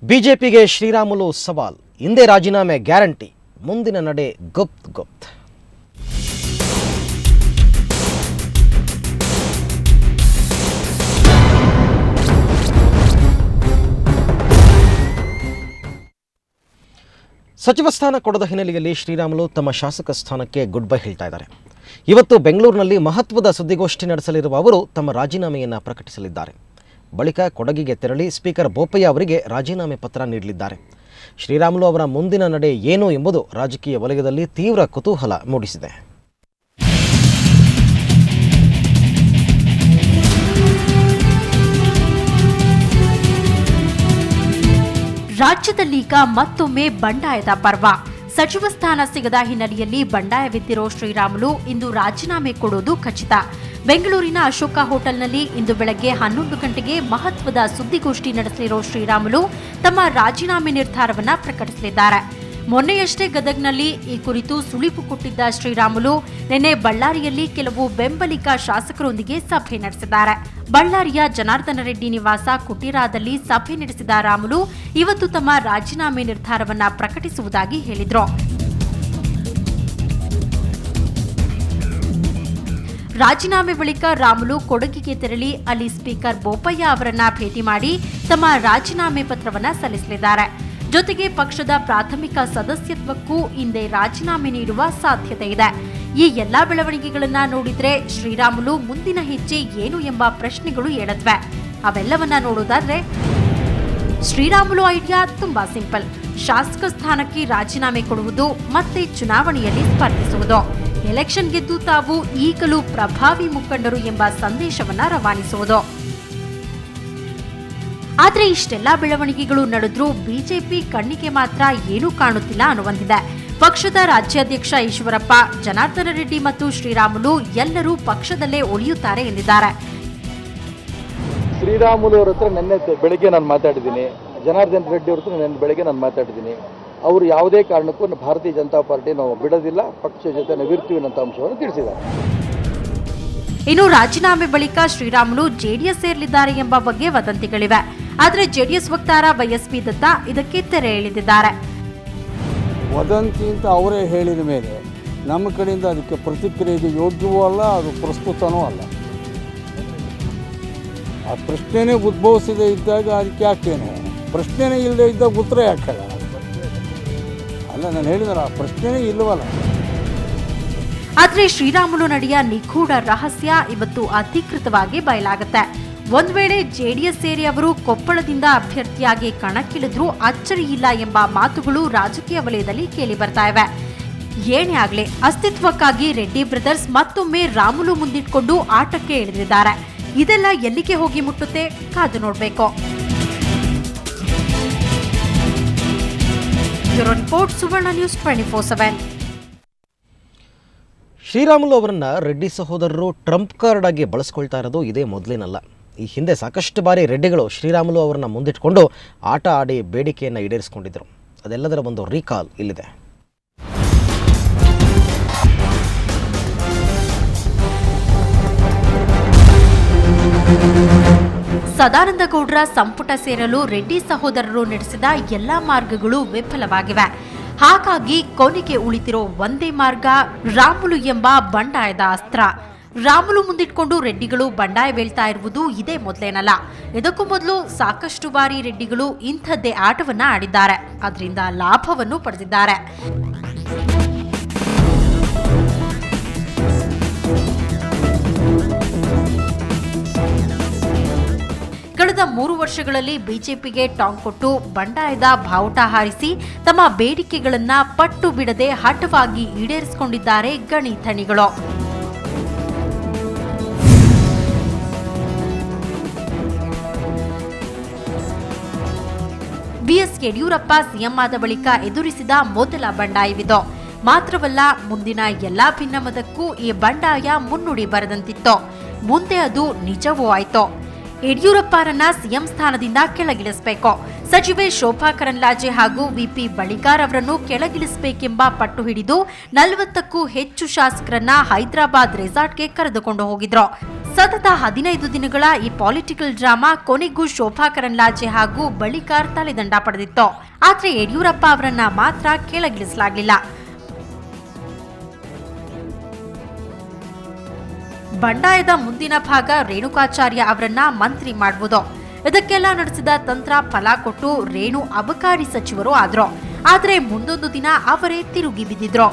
ಬಿಜೆಪಿಗೆ ಶ್ರೀರಾಮುಲು ಸವಾಲ್. ಹಿಂದೆ ರಾಜೀನಾಮೆ ಗ್ಯಾರಂಟಿ, ಮುಂದಿನ ನಡೆ ಗುಪ್ತ್. ಸಚಿವ ಸ್ಥಾನ ಕೊಡದ ಹಿನ್ನೆಲೆಯಲ್ಲಿ ಶ್ರೀರಾಮುಲು ತಮ್ಮ ಶಾಸಕ ಸ್ಥಾನಕ್ಕೆ ಗುಡ್ ಬೈ ಹೇಳ್ತಾ ಇದ್ದಾರೆ. ಇವತ್ತು ಬೆಂಗಳೂರಿನಲ್ಲಿ ಮಹತ್ವದ ಸುದ್ದಿಗೋಷ್ಠಿ ನಡೆಸಲಿರುವ ಅವರು ತಮ್ಮ ರಾಜೀನಾಮೆಯನ್ನು ಪ್ರಕಟಿಸಲಿದ್ದಾರೆ. ಬಳಿಕ ಕೊಡಗಿಗೆ ತೆರಳಿ ಸ್ಪೀಕರ್ ಬೋಪಯ್ಯ ಅವರಿಗೆ ರಾಜೀನಾಮೆ ಪತ್ರ ನೀಡಲಿದ್ದಾರೆ. ಶ್ರೀರಾಮುಲು ಅವರ ಮುಂದಿನ ನಡೆ ಏನು ಎಂಬುದು ರಾಜಕೀಯ ವಲಯದಲ್ಲಿ ತೀವ್ರ ಕುತೂಹಲ ಮೂಡಿಸಿದೆ. ರಾಜ್ಯದಲ್ಲೀಗ ಮತ್ತೊಮ್ಮೆ ಬಂಡಾಯದ ಪರ್ವ. ಸಚಿವ ಸ್ಥಾನ ಸಿಗದ ಹಿನ್ನೆಲೆಯಲ್ಲಿ ಬಂಡಾಯವೆದ್ದಿರೋ ಶ್ರೀರಾಮುಲು ಇಂದು ರಾಜೀನಾಮೆ ಕೊಡುವುದು ಖಚಿತ. ಬೆಂಗಳೂರಿನ ಅಶೋಕ ಹೋಟೆಲ್ನಲ್ಲಿ ಇಂದು ಬೆಳಗ್ಗೆ 11 ಗಂಟೆಗೆ ಮಹತ್ವದ ಸುದ್ದಿಗೋಷ್ಠಿ ನಡೆಸಲಿರೋ ಶ್ರೀರಾಮುಲು ತಮ್ಮ ರಾಜೀನಾಮೆ ನಿರ್ಧಾರವನ್ನು ಪ್ರಕಟಿಸಲಿದ್ದಾರೆ. ಮೊನ್ನೆಯಷ್ಟೇ ಗದಗ್ನಲ್ಲಿ ಈ ಕುರಿತು ಸುಳಿವು ಕೊಟ್ಟಿದ್ದ ಶ್ರೀರಾಮುಲು ನಿನ್ನೆ ಬಳ್ಳಾರಿಯಲ್ಲಿ ಕೆಲವು ಬೆಂಬಲಿಗ ಶಾಸಕರೊಂದಿಗೆ ಸಭೆ ನಡೆಸಿದ್ದಾರೆ. ಬಳ್ಳಾರಿಯ ಜನಾರ್ದನ ರೆಡ್ಡಿ ನಿವಾಸ ಕುಟೀರಾದಲ್ಲಿ ಸಭೆ ನಡೆಸಿದ ರಾಮುಲು ಇವತ್ತು ತಮ್ಮ ರಾಜೀನಾಮೆ ನಿರ್ಧಾರವನ್ನು ಪ್ರಕಟಿಸುವುದಾಗಿ ಹೇಳಿದರು. ರಾಜೀನಾಮೆ ಬಳಿಕ ರಾಮುಲು ಕೊಡಗಿಗೆ ತೆರಳಿ ಅಲ್ಲಿ ಸ್ಪೀಕರ್ ಬೋಪಯ್ಯ ಅವರನ್ನ ಭೇಟಿ ಮಾಡಿ ತಮ್ಮ ರಾಜೀನಾಮೆ ಪತ್ರವನ್ನು ಸಲ್ಲಿಸಲಿದ್ದಾರೆ. ಜೊತೆಗೆ ಪಕ್ಷದ ಪ್ರಾಥಮಿಕ ಸದಸ್ಯತ್ವಕ್ಕೂ ಹಿಂದೆ ರಾಜೀನಾಮೆ ನೀಡುವ ಸಾಧ್ಯತೆ ಇದೆ. ಈ ಎಲ್ಲಾ ಬೆಳವಣಿಗೆಗಳನ್ನ ನೋಡಿದ್ರೆ ಶ್ರೀರಾಮುಲು ಮುಂದಿನ ಹೆಜ್ಜೆ ಏನು ಎಂಬ ಪ್ರಶ್ನೆಗಳು ಏಳತ್ವೆ. ಅವೆಲ್ಲವನ್ನ ನೋಡೋದಾದ್ರೆ ಶ್ರೀರಾಮುಲು ಐಡಿಯಾ ತುಂಬಾ ಸಿಂಪಲ್. ಶಾಸಕ ಸ್ಥಾನಕ್ಕೆ ರಾಜೀನಾಮೆ ಕೊಡುವುದು ಮತ್ತೆ ಚುನಾವಣೆಯಲ್ಲಿ ಸ್ಪರ್ಧಿಸುವುದು. ಎಲೆಕ್ಷನ್ ಗೆದ್ದು ತಾವು ಈಗಲೂ ಪ್ರಭಾವಿ ಮುಖಂಡರು ಎಂಬ ಸಂದೇಶವನ್ನ ರವಾನಿಸುವುದು. ಆದ್ರೆ ಇಷ್ಟೆಲ್ಲಾ ಬೆಳವಣಿಗೆಗಳು ನಡೆದ್ರೂ ಬಿಜೆಪಿ ಕಣ್ಣಿಗೆ ಮಾತ್ರ ಏನೂ ಕಾಣುತ್ತಿಲ್ಲ ಅನ್ನುವಂತಿದೆ. ಪಕ್ಷದ ರಾಜ್ಯಾಧ್ಯಕ್ಷ ಈಶ್ವರಪ್ಪ, ಜನಾರ್ದನ ರೆಡ್ಡಿ ಮತ್ತು ಶ್ರೀರಾಮುಲು ಎಲ್ಲರೂ ಪಕ್ಷದಲ್ಲೇ ಉಳಿಯುತ್ತಾರೆ ಎಂದಿದ್ದಾರೆ. ಶ್ರೀರಾಮುಲು ಅವರ ಹತ್ರ ನಿನ್ನೆ ಬೆಳಗ್ಗೆ ನಾನು ಮಾತಾಡಿದ್ದೀನಿ, ಜನಾರ್ದನ ರೆಡ್ಡಿ ಅವ್ರ ಹತ್ರ ನಿನ್ನೆ ಬೆಳಗ್ಗೆ ನಾನು ಮಾತಾಡಿದ್ದೀನಿ. ಅವರು ಯಾವುದೇ ಕಾರಣಕ್ಕೂ ಭಾರತೀಯ ಜನತಾ ಪಾರ್ಟಿ ನಾವು ಬಿಡೋದಿಲ್ಲ, ಪಕ್ಷ ಜೊತೆ ನಾವಿರ್ತೀವಿ ಅನ್ನೋ ಅಂಶವನ್ನು ತಿಳಿಸಿದ್ದಾರೆ. ಇನ್ನು ರಾಜೀನಾಮೆ ಬಳಿಕ ಶ್ರೀರಾಮುಲು ಜೆಡಿಎಸ್ ಸೇರಲಿದ್ದಾರೆ ಎಂಬ ಬಗ್ಗೆ ವದಂತಿಗಳಿವೆ. ಆದರೆ ಜೆಡಿಎಸ್ ವಕ್ತಾರ ವೈಎಸ್ಪಿ ದತ್ತ ಇದಕ್ಕೆ ತೆರೆ ಎಳೆದಿದ್ದಾರೆ. ವದಂತಿ ಅಂತ ಅವರೇ ಹೇಳಿದ ಮೇಲೆ ನಮ್ಮ ಕಡೆಯಿಂದ ಅದಕ್ಕೆ ಪ್ರತಿಕ್ರಿಯೆಗೆ ಯೋಗ್ಯವೂ ಅಲ್ಲ, ಅದು ಪ್ರಸ್ತುತನೂ ಅಲ್ಲ. ಆ ಪ್ರಶ್ನೆನೇ ಉದ್ಭವಿಸದೇ ಇದ್ದಾಗ ಅದಕ್ಕೆ ಯಾಕೇನೆ ಪ್ರಶ್ನೆನೇ ಇಲ್ಲದೆ ಇದ್ದಾಗ ಉತ್ತರ ಯಾಕೆ ಅಲ್ಲ. ನಾನು ಹೇಳಿದ್ರೆ ಆ ಪ್ರಶ್ನೆನೇ ಇಲ್ಲವಲ್ಲ. ಆದರೆ ಶ್ರೀರಾಮುಲು ನಡೆಯ ನಿಗೂಢ ರಹಸ್ಯ ಇವತ್ತು ಅಧಿಕೃತವಾಗಿ ಬಯಲಾಗುತ್ತೆ. ಒಂದ್ ವೇಳೆ ಜೆಡಿಎಸ್ ಸೇರಿ ಅವರು ಕೊಪ್ಪಳದಿಂದ ಅಭ್ಯರ್ಥಿಯಾಗಿ ಕಣಕ್ಕಿಳಿದ್ರೂ ಅಚ್ಚರಿ ಇಲ್ಲ ಎಂಬ ಮಾತುಗಳು ರಾಜಕೀಯ ವಲಯದಲ್ಲಿ ಕೇಳಿ ಬರ್ತಾ ಇವೆ. ಏನೇ ಆಗ್ಲಿ, ಅಸ್ತಿತ್ವಕ್ಕಾಗಿ ರೆಡ್ಡಿ ಬ್ರದರ್ಸ್ ಮತ್ತೊಮ್ಮೆ ರಾಮುಲು ಮುಂದಿಟ್ಕೊಂಡು ಆಟಕ್ಕೆ ಇಳಿದಿದ್ದಾರೆ. ಇದೆಲ್ಲ ಎಲ್ಲಿಗೆ ಹೋಗಿ ಮುಟ್ಟುತ್ತೆ, ಕಾದು ನೋಡಬೇಕು. ರಿಪೋರ್ಟ್ ಸುವರ್ಣ ನ್ಯೂಸ್ 24/7. ಶ್ರೀರಾಮುಲು ಅವರನ್ನು ರೆಡ್ಡಿ ಸಹೋದರರು ಟ್ರಂಪ್ ಕಾರ್ಡ್ ಆಗಿ ಬಳಸ್ಕೊಳ್ತಾ ಇರೋದು ಇದೇ ಮೊದಲೇನಲ್ಲ. ಈ ಹಿಂದೆ ಸಾಕಷ್ಟು ಬಾರಿ ರೆಡ್ಡಿಗಳು ಶ್ರೀರಾಮುಲು ಅವರನ್ನು ಮುಂದಿಟ್ಕೊಂಡು ಆಟ ಆಡಿ ಬೇಡಿಕೆಯನ್ನು ಈಡೇರಿಸಿಕೊಂಡಿದ್ದರು. ಅದೆಲ್ಲದರ ಒಂದು ರೀಕಾಲ್ ಇಲ್ಲಿದೆ. ಸದಾನಂದ ಗೌಡ್ರ ಸಂಪುಟ ಸೇರಲು ರೆಡ್ಡಿ ಸಹೋದರರು ನಡೆಸಿದ ಎಲ್ಲಾ ಮಾರ್ಗಗಳು ವಿಫಲವಾಗಿವೆ. ಹಾಗಾಗಿ ಕೊನೆಗೆ ಉಳಿತಿರೋ ಒಂದೇ ಮಾರ್ಗ ರಾಮುಲು ಎಂಬ ಬಂಡಾಯದ ಅಸ್ತ್ರ. ರಾಮುಲು ಮುಂದಿಟ್ಕೊಂಡು ರೆಡ್ಡಿಗಳು ಬಂಡಾಯವೇಳ್ತಾ ಇರುವುದು ಇದೇ ಮೊದಲೇನಲ್ಲ. ಇದಕ್ಕೂ ಮೊದಲು ಸಾಕಷ್ಟು ಬಾರಿ ರೆಡ್ಡಿಗಳು ಇಂಥದ್ದೇ ಆಟವನ್ನ ಆಡಿದ್ದಾರೆ, ಅದರಿಂದ ಲಾಭವನ್ನು ಪಡೆದಿದ್ದಾರೆ. ಕಳೆದ 3 ವರ್ಷಗಳಲ್ಲಿ ಬಿಜೆಪಿಗೆ ಟಾಂಗ್ ಕೊಟ್ಟು ಬಂಡಾಯದ ಬಾವುಟ ಹಾರಿಸಿ ತಮ್ಮ ಬೇಡಿಕೆಗಳನ್ನ ಪಟ್ಟು ಬಿಡದೆ ಹಠವಾಗಿ ಈಡೇರಿಸಿಕೊಂಡಿದ್ದಾರೆ ಗಣಿಧಣಿಗಳು. ಬಿಎಸ್ ಯಡಿಯೂರಪ್ಪ ಸಿಎಂ ಆದ ಬಳಿಕ ಎದುರಿಸಿದ ಮೊದಲ ಬಂಡಾಯವಿದು. ಮಾತ್ರವಲ್ಲ, ಮುಂದಿನ ಎಲ್ಲಾ ಭಿನ್ನಮತಕ್ಕೂ ಈ ಬಂಡಾಯ ಮುನ್ನುಡಿ ಬರೆದಂತಿತ್ತು. ಮುಂದೆ ಅದು ನಿಜವೂ ಆಯ್ತು. ಯಡಿಯೂರಪ್ಪರನ್ನ ಸಿಎಂ ಸ್ಥಾನದಿಂದ ಕೆಳಗಿಳಿಸಬೇಕು, ಸಚಿವೆ ಶೋಭಾ ಕರಂದ್ಲಾಜೆ ಹಾಗೂ ವಿಪಿ ಬಳಿಗಾರ್ ಅವರನ್ನು ಕೆಳಗಿಳಿಸಬೇಕೆಂಬ ಪಟ್ಟು ಹಿಡಿದು 40ಕ್ಕೂ ಹೆಚ್ಚು ಶಾಸಕರನ್ನ ಹೈದರಾಬಾದ್ ರೆಸಾರ್ಟ್ಗೆ ಕರೆದುಕೊಂಡು ಹೋಗಿದ್ರು. ಸತತ 15 ದಿನಗಳ ಈ ಪೊಲಿಟಿಕಲ್ ಡ್ರಾಮಾ ಕೊನೆಗೂ ಶೋಭಾ ಕರಂದ್ಲಾಜೆ ಹಾಗೂ ಬಳಿಕ ತಲೆದಂಡ ಪಡೆದಿತ್ತು. ಆದ್ರೆ ಯಡಿಯೂರಪ್ಪ ಅವರನ್ನ ಮಾತ್ರ ಕೆಳಗಿಳಿಸಲಾಗಲಿಲ್ಲ. ಬಂಡಾಯದ ಮುಂದಿನ ಭಾಗ ರೇಣುಕಾಚಾರ್ಯ ಅವರನ್ನ ಮಂತ್ರಿ ಮಾಡುವುದು. ಇದಕ್ಕೆಲ್ಲ ನಡೆಸಿದ ತಂತ್ರ ಫಲ ಕೊಟ್ಟು ರೇಣು ಅಬಕಾರಿ ಸಚಿವರು ಆದ್ರು. ಆದ್ರೆ ಮುಂದೊಂದು ದಿನ ಅವರೇ ತಿರುಗಿ ಬಿದ್ದಿದ್ರು.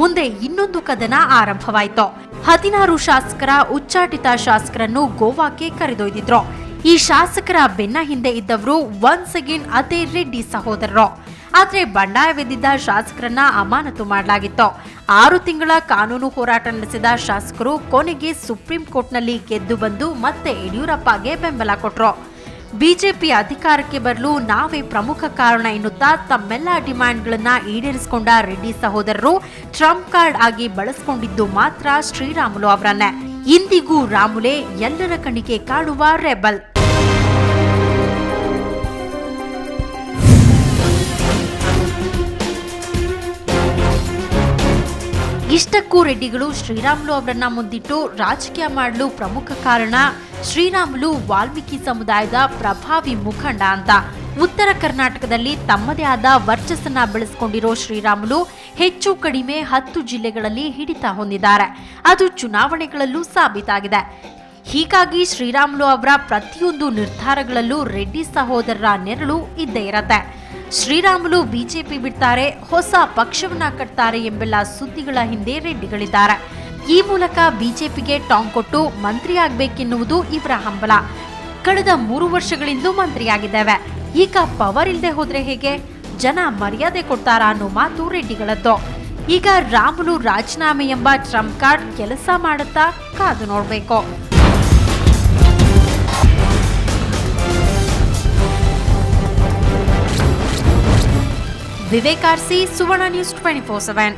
ಮುಂದೆ ಇನ್ನೊಂದು ಕದನ ಆರಂಭವಾಯಿತು. 16 ಶಾಸಕರ ಉಚ್ಚಾಟಿತ ಶಾಸಕರನ್ನು ಗೋವಾಕ್ಕೆ ಕರೆದೊಯ್ದಿದ್ರು. ಈ ಶಾಸಕರ ಬೆನ್ನ ಹಿಂದೆ ಇದ್ದವರು ಒನ್ಸ್ ಅಗೇನ್ ಅದೇ ರೆಡ್ಡಿ ಸಹೋದರರು. ಆದ್ರೆ ಬಂಡಾಯವೆದ್ದಿದ್ದ ಶಾಸಕರನ್ನ ಅಮಾನತು ಮಾಡಲಾಗಿತ್ತು. 6 ತಿಂಗಳ ಕಾನೂನು ಹೋರಾಟ ನಡೆಸಿದ ಶಾಸಕರು ಕೊನೆಗೆ ಸುಪ್ರೀಂ ಕೋರ್ಟ್ನಲ್ಲಿ ಗೆದ್ದು ಬಂದು ಮತ್ತೆ ಯಡಿಯೂರಪ್ಪಗೆ ಬೆಂಬಲ ಕೊಟ್ರು. ಬಿಜೆಪಿ ಅಧಿಕಾರಕ್ಕೆ ಬರಲು ನಾವೇ ಪ್ರಮುಖ ಕಾರಣ ಎನ್ನುತ್ತಾ ತಮ್ಮೆಲ್ಲ ಡಿಮ್ಯಾಂಡ್ಗಳನ್ನ ಈಡೇರಿಸಿಕೊಂಡ ರೆಡ್ಡಿ ಸಹೋದರರು ಟ್ರಂಪ್ ಕಾರ್ಡ್ ಆಗಿ ಬಳಸಿಕೊಂಡಿದ್ದು ಮಾತ್ರ ಶ್ರೀರಾಮುಲು ಅವರನ್ನೇ. ಇಂದಿಗೂ ರಾಮುಲೆ ಎಲ್ಲರ ಕಣ್ಣಿಗೆ ಕಾಣುವ ರೆಬಲ್. ಇಷ್ಟಕ್ಕೂ ರೆಡ್ಡಿಗಳು ಶ್ರೀರಾಮುಲು ಅವರನ್ನ ಮುಂದಿಟ್ಟು ರಾಜಕೀಯ ಮಾಡಲು ಪ್ರಮುಖ ಕಾರಣ ಶ್ರೀರಾಮುಲು ವಾಲ್ಮೀಕಿ ಸಮುದಾಯದ ಪ್ರಭಾವಿ ಮುಖಂಡ ಅಂತ. ಉತ್ತರ ಕರ್ನಾಟಕದಲ್ಲಿ ತಮ್ಮದೇ ಆದ ವರ್ಚಸ್ಸನ್ನ ಬೆಳೆಸಿಕೊಂಡಿರೋ ಶ್ರೀರಾಮುಲು ಹೆಚ್ಚು ಕಡಿಮೆ 10 ಜಿಲ್ಲೆಗಳಲ್ಲಿ ಹಿಡಿತ ಹೊಂದಿದ್ದಾರೆ. ಅದು ಚುನಾವಣೆಗಳಲ್ಲೂ ಸಾಬೀತಾಗಿದೆ. ಹೀಗಾಗಿ ಶ್ರೀರಾಮುಲು ಅವರ ಪ್ರತಿಯೊಂದು ನಿರ್ಧಾರಗಳಲ್ಲೂ ರೆಡ್ಡಿ ಸಹೋದರರ ನೆರಳು ಇದ್ದೇ ಇರತ್ತೆ. ಶ್ರೀರಾಮುಲು ಬಿಜೆಪಿ ಬಿಡ್ತಾರೆ, ಹೊಸ ಪಕ್ಷವನ್ನ ಕಟ್ತಾರೆ ಎಂಬೆಲ್ಲ ಸುದ್ದಿಗಳ ಹಿಂದೆ ರೆಡ್ಡಿಗಳಿದ್ದಾರೆ. ಈ ಮೂಲಕ ಬಿಜೆಪಿಗೆ ಟಾಂಗ್ ಕೊಟ್ಟು ಮಂತ್ರಿಯಾಗಬೇಕೆನ್ನುವುದು ಇವರ ಹಂಬಲ. ಕಳೆದ 3 ವರ್ಷಗಳಿಂದಲೂ ಮಂತ್ರಿಯಾಗಿದ್ದೇವೆ, ಈಗ ಪವರ್ ಇಲ್ಲದೆ ಹೋದ್ರೆ ಹೇಗೆ, ಜನ ಮರ್ಯಾದೆ ಕೊಡ್ತಾರಾ ಅನ್ನೋ ಮಾತು ರೆಡ್ಡಿಗಳದ್ದು. ಈಗ ರಾಮುಲು ರಾಜೀನಾಮೆ ಎಂಬ ಟ್ರಂಪ್ ಕಾರ್ಡ್ ಕೆಲಸ ಮಾಡುತ್ತಾ ಕಾದು ನೋಡಬೇಕು. ವಿವೇಕ್ ಆರ್ಸಿ, ಸುವರ್ಣ ನ್ಯೂಸ್ 24/7.